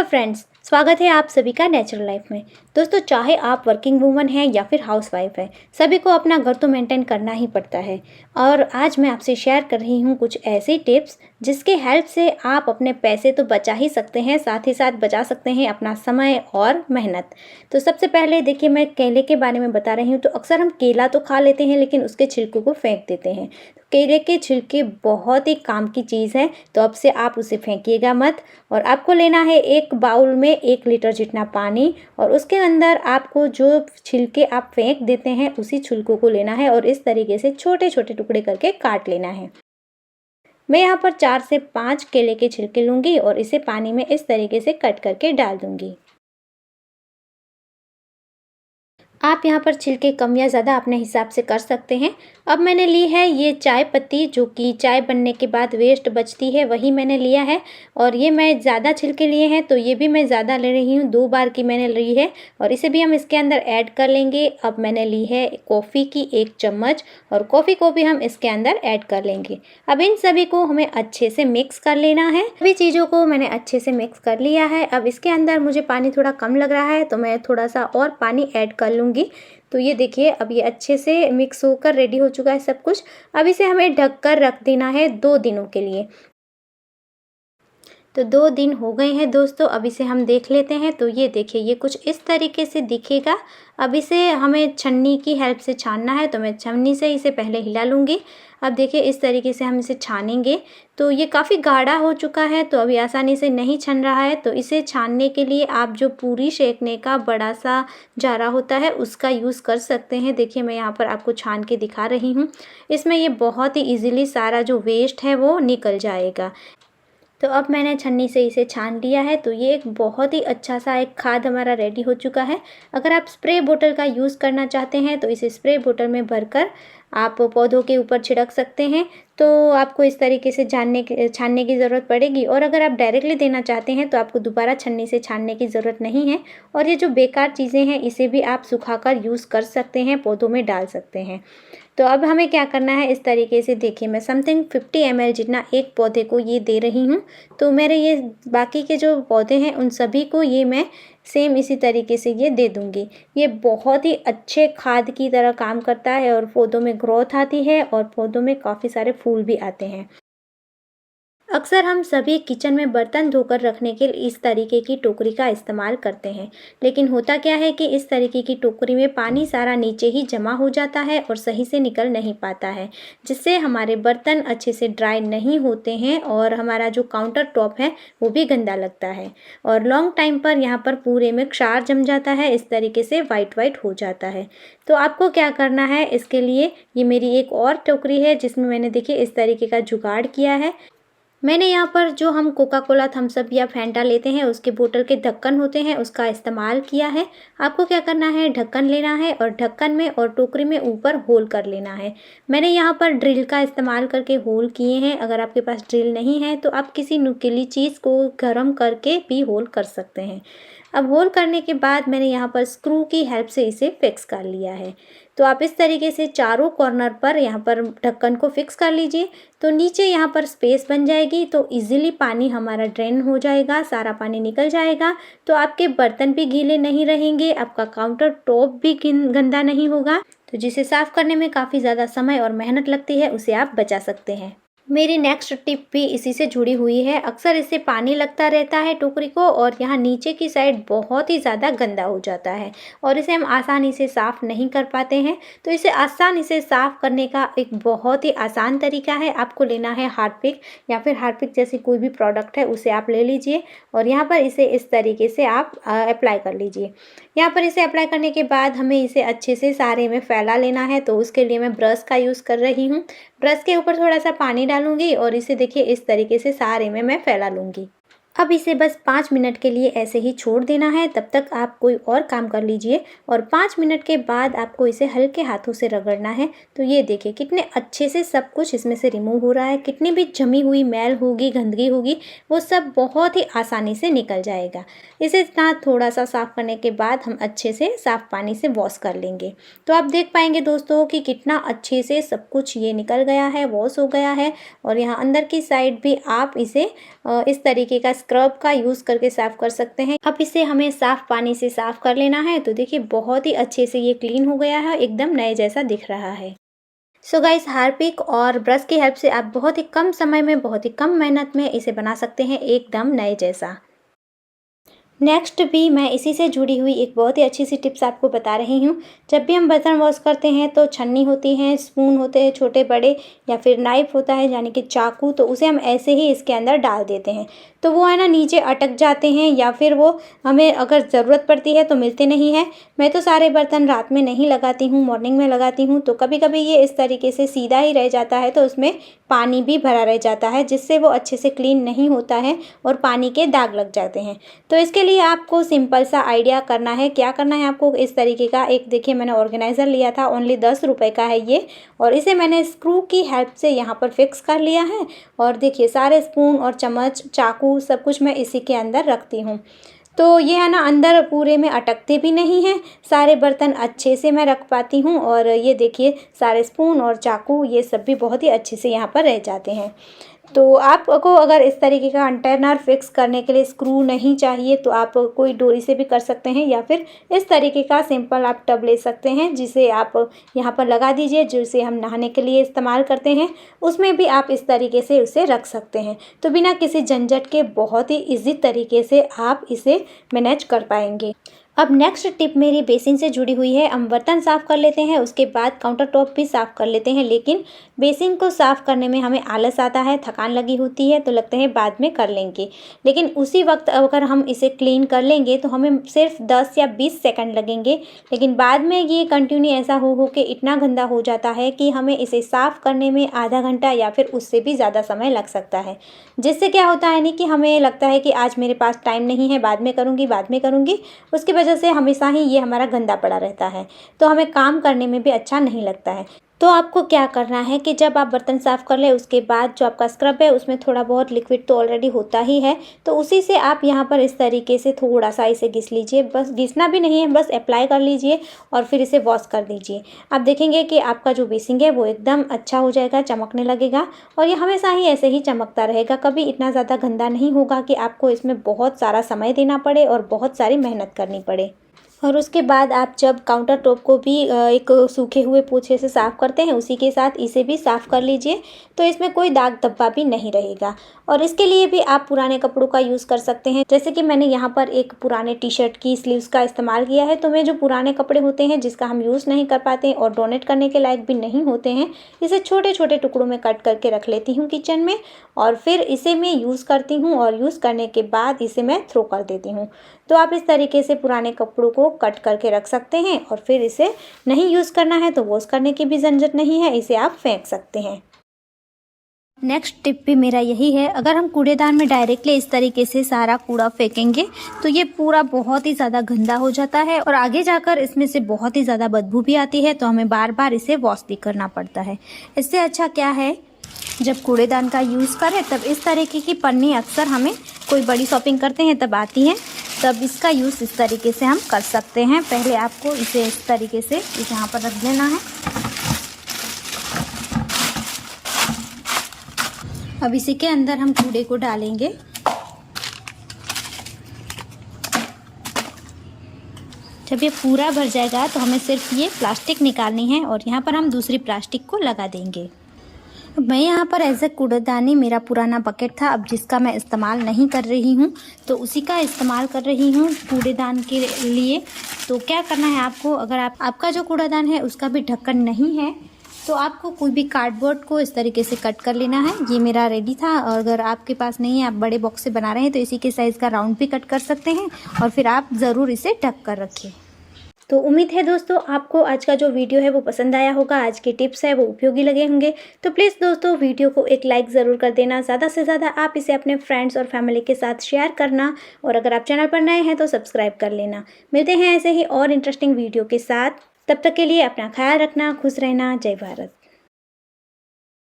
Friends, स्वागत है आप सभी का नेचुरल लाइफ में। दोस्तों, चाहे आप वर्किंग वूमन हैं या फिर हाउसवाइफ हैं, सभी को अपना घर तो मेंटेन करना ही पड़ता है। और आज मैं आपसे शेयर कर रही हूँ कुछ ऐसे टिप्स जिसके हेल्प से आप अपने पैसे तो बचा ही सकते हैं, साथ ही साथ बचा सकते हैं अपना समय और मेहनत। तो सबसे पहले देखिए, मैं केले के बारे में बता रही हूँ। तो अक्सर हम केला तो खा लेते हैं लेकिन उसके छिलकों को फेंक देते हैं। केले के छिलके बहुत ही काम की चीज़ है, तो अब से आप उसे फेंकिएगा मत। और आपको लेना है एक बाउल में 1 लीटर जितना पानी, और उसके अंदर आपको जो छिलके आप फेंक देते हैं उसी छिलकों को लेना है और इस तरीके से छोटे छोटे टुकड़े करके काट लेना है। मैं यहाँ पर 4 से 5 केले के छिलके लूँगी और इसे पानी में इस तरीके से कट करके डाल दूँगी। आप यहाँ पर छिलके कम या ज़्यादा अपने हिसाब से कर सकते हैं। अब मैंने ली है ये चाय पत्ती, जो कि चाय बनने के बाद वेस्ट बचती है, वही मैंने लिया है। और ये मैं ज़्यादा छिलके लिए हैं तो ये भी मैं ज़्यादा ले रही हूँ, 2 बार की मैंने ली है और इसे भी हम इसके अंदर ऐड कर लेंगे। अब मैंने ली है कॉफ़ी की 1 चम्मच और कॉफ़ी को भी हम इसके अंदर ऐड कर लेंगे। अब इन सभी को हमें अच्छे से मिक्स कर लेना है। सभी चीज़ों को मैंने अच्छे से मिक्स कर लिया है। अब इसके अंदर मुझे पानी थोड़ा कम लग रहा है तो मैं थोड़ा सा और पानी ऐड कर लूँगी। तो ये देखिए, अब ये अच्छे से मिक्स होकर रेडी हो चुका है सब कुछ। अब इसे हमें ढक कर रख देना है 2 दिनों के लिए। तो 2 दिन हो गए हैं दोस्तों। अब इसे हम देख लेते हैं। तो ये देखिए, ये कुछ इस तरीके से दिखेगा। अब इसे हमें छन्नी की हेल्प से छानना है, तो मैं छन्नी से इसे पहले हिला लूँगी। अब देखिए, इस तरीके से हम इसे छानेंगे। तो ये काफ़ी गाढ़ा हो चुका है तो अभी आसानी से नहीं छन रहा है। तो इसे छानने के लिए आप जो पूरी सेकने का बड़ा सा जारा होता है उसका यूज़ कर सकते हैं। देखिए, मैं यहाँ पर आपको छान के दिखा रही हूँ। इसमें ये बहुत ही ईज़िली सारा जो वेस्ट है वो निकल जाएगा। तो अब मैंने छन्नी से इसे छान लिया है। तो ये एक बहुत ही अच्छा सा एक खाद हमारा रेडी हो चुका है। अगर आप स्प्रे बोतल का यूज़ करना चाहते हैं तो इसे स्प्रे बोतल में भरकर आप पौधों के ऊपर छिड़क सकते हैं। तो आपको इस तरीके से छानने की ज़रूरत पड़ेगी। और अगर आप डायरेक्टली देना चाहते हैं तो आपको दोबारा छन्नी से छानने की ज़रूरत नहीं है। और ये जो बेकार चीज़ें हैं इसे भी आप सुखाकर यूज़ कर सकते हैं, पौधों में डाल सकते हैं। तो अब हमें क्या करना है, इस तरीके से देखिए, मैं समथिंग 50 ml जितना एक पौधे को ये दे रही हूँ। तो मेरे ये बाकी के जो पौधे हैं उन सभी को ये मैं सेम इसी तरीके से ये दे दूँगी। ये बहुत ही अच्छे खाद की तरह काम करता है और पौधों में ग्रोथ आती है और पौधों में काफ़ी सारे फूल भी आते हैं। अक्सर हम सभी किचन में बर्तन धोकर रखने के लिए इस तरीके की टोकरी का इस्तेमाल करते हैं। लेकिन होता क्या है कि इस तरीके की टोकरी में पानी सारा नीचे ही जमा हो जाता है और सही से निकल नहीं पाता है, जिससे हमारे बर्तन अच्छे से ड्राई नहीं होते हैं और हमारा जो काउंटर टॉप है वो भी गंदा लगता है। और लॉन्ग टाइम पर यहाँ पर पूरे में क्षार जम जाता है, इस तरीके से वाइट वाइट हो जाता है। तो आपको क्या करना है, इसके लिए ये मेरी एक और टोकरी है जिसमें मैंने देखिए इस तरीके का जुगाड़ किया है। मैंने यहाँ पर जो हम कोका कोला, थम्स अप या फैंटा लेते हैं उसके बोतल के ढक्कन होते हैं उसका इस्तेमाल किया है। आपको क्या करना है, ढक्कन लेना है और ढक्कन में और टोकरी में ऊपर होल कर लेना है। मैंने यहाँ पर ड्रिल का इस्तेमाल करके होल किए हैं। अगर आपके पास ड्रिल नहीं है तो आप किसी नुकीली चीज़ को गर्म करके भी होल कर सकते हैं। अब होल करने के बाद मैंने यहाँ पर स्क्रू की हेल्प से इसे फिक्स कर लिया है। तो आप इस तरीके से चारों कॉर्नर पर यहाँ पर ढक्कन को फिक्स कर लीजिए। तो नीचे यहाँ पर स्पेस बन जाएगी तो इजीली पानी हमारा ड्रेन हो जाएगा, सारा पानी निकल जाएगा। तो आपके बर्तन भी गीले नहीं रहेंगे, आपका काउंटर टॉप भी गंदा नहीं होगा। तो जिसे साफ़ करने में काफ़ी ज़्यादा समय और मेहनत लगती है उसे आप बचा सकते हैं। मेरी नेक्स्ट टिप भी इसी से जुड़ी हुई है। अक्सर इससे पानी लगता रहता है टोकरी को और यहाँ नीचे की साइड बहुत ही ज़्यादा गंदा हो जाता है और इसे हम आसानी से साफ़ नहीं कर पाते हैं। तो इसे आसानी से साफ़ करने का एक बहुत ही आसान तरीका है। आपको लेना है हार्पिक या फिर हार्पिक जैसी कोई भी प्रोडक्ट है उसे आप ले लीजिए और यहाँ पर इसे इस तरीके से आप अप्लाई कर लीजिए। यहाँ पर इसे अप्लाई करने के बाद हमें इसे अच्छे से सारे में फैला लेना है। तो उसके लिए मैं ब्रश का यूज़ कर रही हूँ। ब्रश के ऊपर थोड़ा सा पानी डालूंगी और इसे देखिए इस तरीके से सारे में मैं फैला लूँगी। अब इसे बस 5 मिनट के लिए ऐसे ही छोड़ देना है। तब तक आप कोई और काम कर लीजिए और 5 मिनट के बाद आपको इसे हल्के हाथों से रगड़ना है। तो ये देखिए कितने अच्छे से सब कुछ इसमें से रिमूव हो रहा है। कितनी भी जमी हुई मैल होगी, गंदगी होगी, वो सब बहुत ही आसानी से निकल जाएगा। इसे ना थोड़ा सा साफ़ करने के बाद हम अच्छे से साफ़ पानी से वॉश कर लेंगे। तो आप देख पाएंगे दोस्तों कि कितना अच्छे से सब कुछ ये निकल गया है, वॉश हो गया है। और यहाँ अंदर की साइड भी आप इसे इस तरीके का स्क्रब का यूज़ करके साफ़ कर सकते हैं। अब इसे हमें साफ़ पानी से साफ़ कर लेना है। तो देखिए बहुत ही अच्छे से ये क्लीन हो गया है, एकदम नए जैसा दिख रहा है। सो गाइस, हार्पिक और ब्रश की हेल्प से आप बहुत ही कम समय में, बहुत ही कम मेहनत में इसे बना सकते हैं एकदम नए जैसा। नेक्स्ट भी मैं इसी से जुड़ी हुई एक बहुत ही अच्छी सी टिप्स आपको बता रही हूँ। जब भी हम बर्तन वॉश करते हैं तो छन्नी होती है, स्पून होते हैं छोटे बड़े, या फिर नाइफ़ होता है यानी कि चाकू, तो उसे हम ऐसे ही इसके अंदर डाल देते हैं। तो वो है ना नीचे अटक जाते हैं, या फिर वो हमें अगर ज़रूरत पड़ती है तो मिलते नहीं हैं। मैं तो सारे बर्तन रात में नहीं लगाती हूँ, मॉर्निंग में लगाती हूँ। तो कभी कभी ये इस तरीके से सीधा ही रह जाता है, तो उसमें पानी भी भरा रह जाता है, जिससे वो अच्छे से क्लीन नहीं होता है और पानी के दाग लग जाते हैं। तो इसके लिए आपको सिंपल सा आइडिया करना है। क्या करना है आपको, इस तरीके का एक देखिए मैंने ऑर्गेनाइज़र लिया था, ओनली 10 रुपये का है ये, और इसे मैंने स्क्रू की हेल्प से यहाँ पर फिक्स कर लिया है। और देखिए सारे स्पून और चम्मच, चाकू, सब कुछ मैं इसी के अंदर रखती हूँ। तो ये है ना अंदर पूरे में अटकते भी नहीं हैं, सारे बर्तन अच्छे से मैं रख पाती हूँ। और ये देखिए सारे स्पून और चाकू ये सब भी बहुत ही अच्छे से यहाँ पर रह जाते हैं। तो आपको अगर इस तरीके का कंटेनर फिक्स करने के लिए स्क्रू नहीं चाहिए तो आप कोई डोरी से भी कर सकते हैं, या फिर इस तरीके का सिंपल आप टब ले सकते हैं, जिसे आप यहाँ पर लगा दीजिए, जिसे हम नहाने के लिए इस्तेमाल करते हैं। उसमें भी आप इस तरीके से उसे रख सकते हैं। तो बिना किसी झंझट के बहुत ही ईजी तरीके से आप इसे मैनेज कर पाएंगे। अब नेक्स्ट टिप मेरी बेसिन से जुड़ी हुई है। हम बर्तन साफ़ कर लेते हैं, उसके बाद काउंटर टॉप भी साफ़ कर लेते हैं, लेकिन बेसिन को साफ़ करने में हमें आलस आता है, थकान लगी होती है, तो लगता है बाद में कर लेंगे। लेकिन उसी वक्त अगर हम इसे क्लीन कर लेंगे तो हमें सिर्फ 10 या 20 सेकंड लगेंगे, लेकिन बाद में ये कंटिन्यू ऐसा हो के इतना गंदा हो जाता है कि हमें इसे साफ़ करने में आधा घंटा या फिर उससे भी ज़्यादा समय लग सकता है। जिससे क्या होता है नहीं कि हमें लगता है कि आज मेरे पास टाइम नहीं है, बाद में करूँगी, बाद में करूँगी। उसकी वजह से हमेशा ही ये हमारा गंदा पड़ा रहता है, तो हमें काम करने में भी अच्छा नहीं लगता है। तो आपको क्या करना है कि जब आप बर्तन साफ़ कर लें, उसके बाद जो आपका स्क्रब है उसमें थोड़ा बहुत लिक्विड तो ऑलरेडी होता ही है, तो उसी से आप यहाँ पर इस तरीके से थोड़ा सा इसे घिस लीजिए। बस घिसना भी नहीं है, बस अप्लाई कर लीजिए और फिर इसे वॉश कर दीजिए। आप देखेंगे कि आपका जो बेसिंग है वो एकदम अच्छा हो जाएगा, चमकने लगेगा, और ये हमेशा ही ऐसे ही चमकता रहेगा। कभी इतना ज़्यादा गंदा नहीं होगा कि आपको इसमें बहुत सारा समय देना पड़े और बहुत सारी मेहनत करनी पड़े। और उसके बाद आप जब काउंटर टॉप को भी एक सूखे हुए पोछे से साफ़ करते हैं, उसी के साथ इसे भी साफ़ कर लीजिए, तो इसमें कोई दाग धब्बा भी नहीं रहेगा। और इसके लिए भी आप पुराने कपड़ों का यूज़ कर सकते हैं। जैसे कि मैंने यहाँ पर एक पुराने टी शर्ट की स्लीव्स का इस्तेमाल किया है। तो मैं जो पुराने कपड़े होते हैं जिसका हम यूज़ नहीं कर पाते और डोनेट करने के लायक भी नहीं होते हैं, इसे छोटे छोटे टुकड़ों में कट करके रख लेती हूँ किचन में, और फिर इसे मैं यूज़ करती हूँ, और यूज़ करने के बाद इसे मैं थ्रो कर देती हूँ। तो आप इस तरीके से पुराने कपड़ों को कट करके रख सकते हैं, और फिर इसे नहीं यूज़ करना है तो वॉश करने की भी झंझट नहीं है, इसे आप फेंक सकते हैं। नेक्स्ट टिप भी मेरा यही है, अगर हम कूड़ेदान में डायरेक्टली इस तरीके से सारा कूड़ा फेंकेंगे तो ये पूरा बहुत ही ज़्यादा गंदा हो जाता है, और आगे जाकर इसमें से बहुत ही ज़्यादा बदबू भी आती है, तो हमें बार बार इसे वॉश भी करना पड़ता है। इससे अच्छा क्या है, जब कूड़ेदान का यूज़ करें तब इस तरीके की पन्नी, अक्सर हमें कोई बड़ी शॉपिंग करते हैं तब आती हैं, तब इसका यूज़ इस तरीके से हम कर सकते हैं। पहले आपको इसे इस तरीके से यहाँ पर रख देना है। अब इसी के अंदर हम कूड़े को डालेंगे। जब ये पूरा भर जाएगा तो हमें सिर्फ ये प्लास्टिक निकालनी है, और यहाँ पर हम दूसरी प्लास्टिक को लगा देंगे। मैं यहाँ पर एज ए कूड़ेदानी, मेरा पुराना बकेट था अब जिसका मैं इस्तेमाल नहीं कर रही हूँ, तो उसी का इस्तेमाल कर रही हूँ कूड़ेदान के लिए। तो क्या करना है आपको, अगर आपका जो कूड़ेदान है उसका भी ढक्कन नहीं है तो आपको कोई भी कार्डबोर्ड को इस तरीके से कट कर लेना है। ये मेरा रेडी था, और अगर आपके पास नहीं है, आप बड़े बॉक्स से बना रहे हैं, तो इसी के साइज़ का राउंड भी कट कर सकते हैं, और फिर आप ज़रूर इसे ढक कर रखें। तो उम्मीद है दोस्तों आपको आज का जो वीडियो है वो पसंद आया होगा, आज के टिप्स है वो उपयोगी लगे होंगे। तो प्लीज़ दोस्तों वीडियो को एक लाइक ज़रूर कर देना, ज़्यादा से ज़्यादा आप इसे अपने फ्रेंड्स और फैमिली के साथ शेयर करना, और अगर आप चैनल पर नए हैं तो सब्सक्राइब कर लेना। मिलते हैं ऐसे ही और इंटरेस्टिंग वीडियो के साथ, तब तक के लिए अपना ख्याल रखना, खुश रहना। जय भारत।